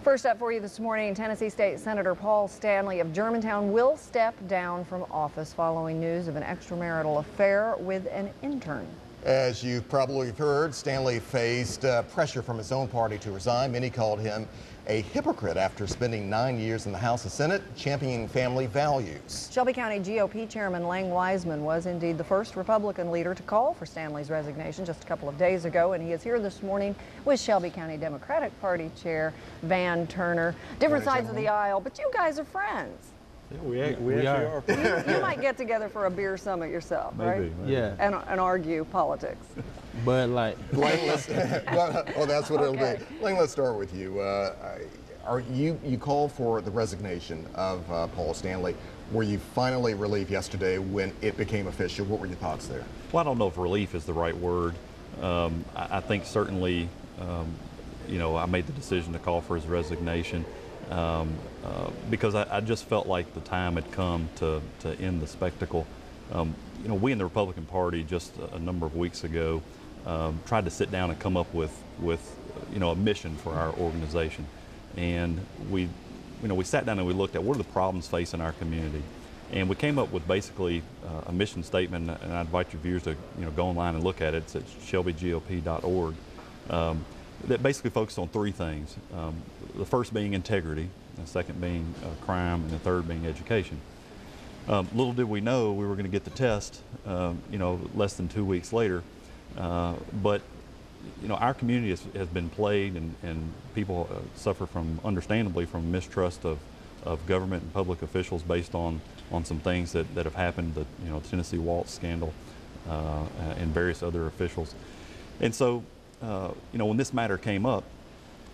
First up for you this morning, Tennessee State Senator Paul Stanley of Germantown will step down from office following news of an extramarital affair with an intern. As you probably heard, Stanley faced pressure from his own party to resign. Many called him a hypocrite after spending 9 years in the House and Senate championing family values. Shelby County GOP Chairman Lang Wiseman was indeed the first Republican leader to call for Stanley's resignation just a couple of days ago, and he is here this morning with Shelby County Democratic Party Chair Van Turner. Different sides of the aisle, but you guys are friends. Yeah, we are. You might get together for a beer summit yourself, Maybe. right? Yeah. And argue politics. But like, Lang, well, that's what it'll be. Lang, let's start with you. You called for the resignation of Paul Stanley. Were you finally relieved yesterday when it became official? What were your thoughts there? Well, I don't know if relief is the right word. I think certainly, I made the decision to call for his resignation because I just felt like the time had come to end the spectacle. We in the Republican Party just a number of weeks ago tried to sit down and come up with a mission for our organization, and we sat down and we looked at what are the problems facing our community, and we came up with basically a mission statement. And I invite your viewers to go online and look at it. It's at shelbygop.org. That basically focused on three things. The first being integrity, the second being crime, and the third being education. Little did we know we were going to get the test, less than 2 weeks later. But our community has been plagued, and people suffer understandably from mistrust of government and public officials based on some things that have happened, the Tennessee Waltz scandal and various other officials. And so, when this matter came up,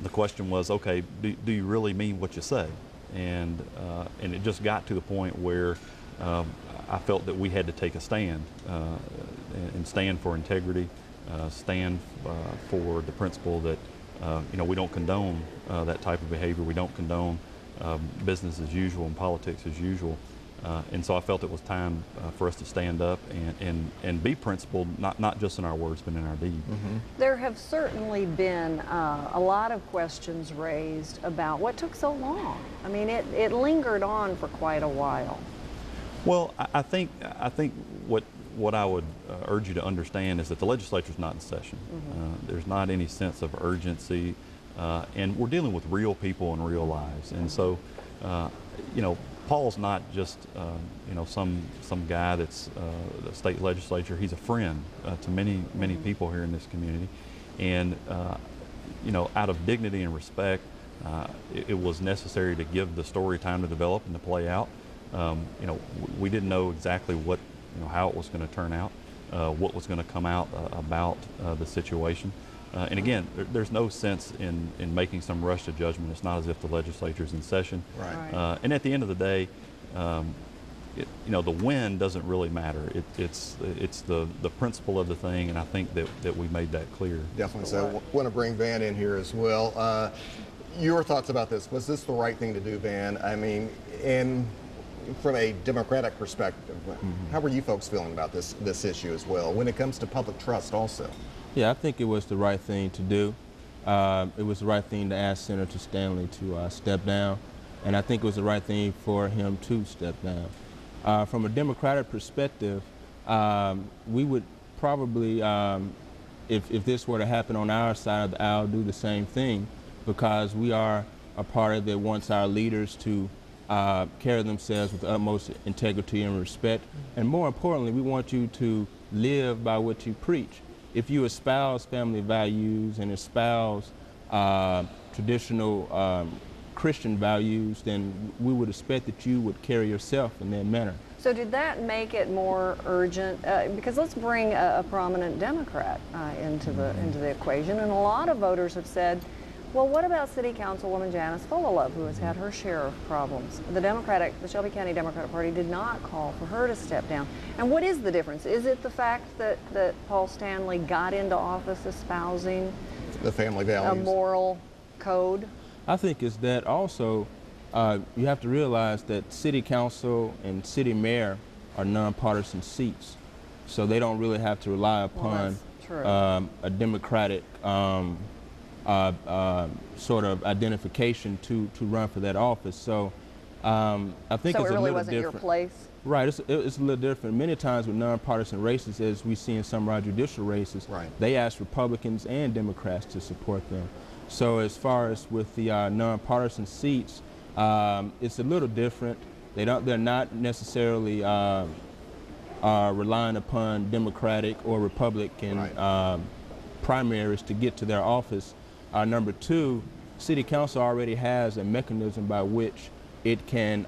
the question was, okay, do you really mean what you say? And it just got to the point where I felt that we had to take a stand and stand for integrity, stand for the principle that we don't condone that type of behavior. We don't condone business as usual and politics as usual. And so I felt it was time for us to stand up and be principled, not just in our words, but in our deed. Mm-hmm. There have certainly been a lot of questions raised about what took so long. I mean, it lingered on for quite a while. Well, I think what I would urge you to understand is that the legislature's not in session. Mm-hmm. There's not any sense of urgency, and we're dealing with real people and real lives. And so, Paul's not just some guy that's the state legislature. He's a friend to many Mm-hmm. people here in this community, and out of dignity and respect, it was necessary to give the story time to develop and to play out. We didn't know exactly how it was going to turn out, what was going to come out about the situation. And again, there's no sense in making some rush to judgment. It's not as if the legislature's in session. Right. And at the end of the day, the when doesn't really matter. It's the principle of the thing, and I think that we made that clear. Definitely so. I want to bring Van in here as well. Your thoughts about this? Was this the right thing to do, Van? I mean, from a Democratic perspective, how were you folks feeling about this issue as well when it comes to public trust also? yeah, I think it was the right thing to do. It was the right thing to ask Senator Stanley to step down, and I think it was the right thing for him to step down. From a Democratic perspective, we would probably, if this were to happen on our side of the aisle, do the same thing, because we are a party that wants our leaders to carry themselves with the utmost integrity and respect. And more importantly, we want you to live by what you preach. If you espouse family values and espouse traditional Christian values, then we would expect that you would carry yourself in that manner. So did that make it more urgent? Because let's bring a prominent Democrat into the equation, and a lot of voters have said, well, what about City Councilwoman Janice Fullalove, who has had her share of problems? The Shelby County Democratic Party did not call for her to step down. And what is the difference? Is it the fact that Paul Stanley got into office espousing the family values, a moral code? I think it's that also you have to realize that City Council and City Mayor are nonpartisan seats, so they don't really have to rely upon a Democratic sort of identification to run for that office. So I think So it's it a really little wasn't your different. place? Right, it's a little different. Many times with nonpartisan races, as we see in some of our judicial races, Right. they ask Republicans and Democrats to support them. So as far as with the nonpartisan seats, it's a little different. They're not necessarily relying upon Democratic or Republican Right. primaries to get to their office. Number two, City Council already has a mechanism by which it can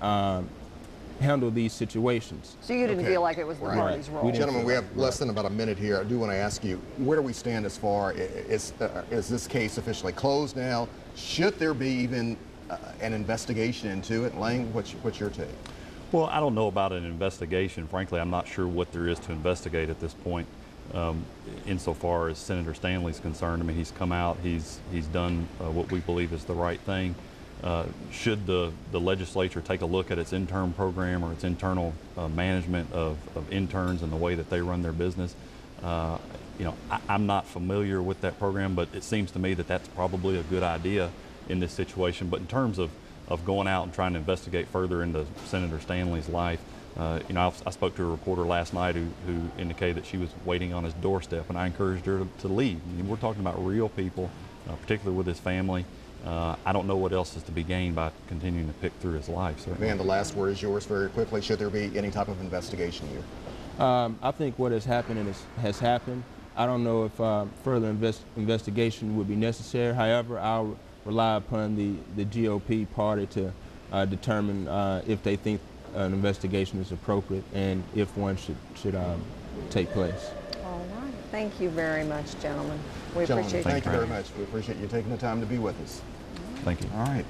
handle these situations. So you didn't Okay. feel like it was the Right. party's role? We didn't Gentlemen, we have Right. less than about a minute here. I do want to ask you, where do we stand as far, is this case officially closed now? Should there be even an investigation into it? Lang, what's your take? Well, I don't know about an investigation. Frankly, I'm not sure what there is to investigate at this point. Insofar as Senator Stanley's concerned, I mean, he's come out, he's done what we believe is the right thing. Should the legislature take a look at its intern program or its internal management of interns and the way that they run their business? You know, I'm not familiar with that program, but it seems to me that that's probably a good idea in this situation. But in terms of going out and trying to investigate further into Senator Stanley's life, you know, I spoke to a reporter last night who indicated that she was waiting on his doorstep, and I encouraged her to leave. I mean, we're talking about real people, particularly with his family. I don't know what else is to be gained by continuing to pick through his life. Certainly. Van, the last word is yours very quickly. Should there be any type of investigation here? I think what has happened has happened. I don't know if further investigation would be necessary. However, I'll rely upon the GOP party to determine if they think an investigation is appropriate and if one should take place. All right. Thank you very much, gentlemen. We Gentlemen, appreciate thank you your very time. much. We appreciate you taking the time to be with us. Thank you. All right.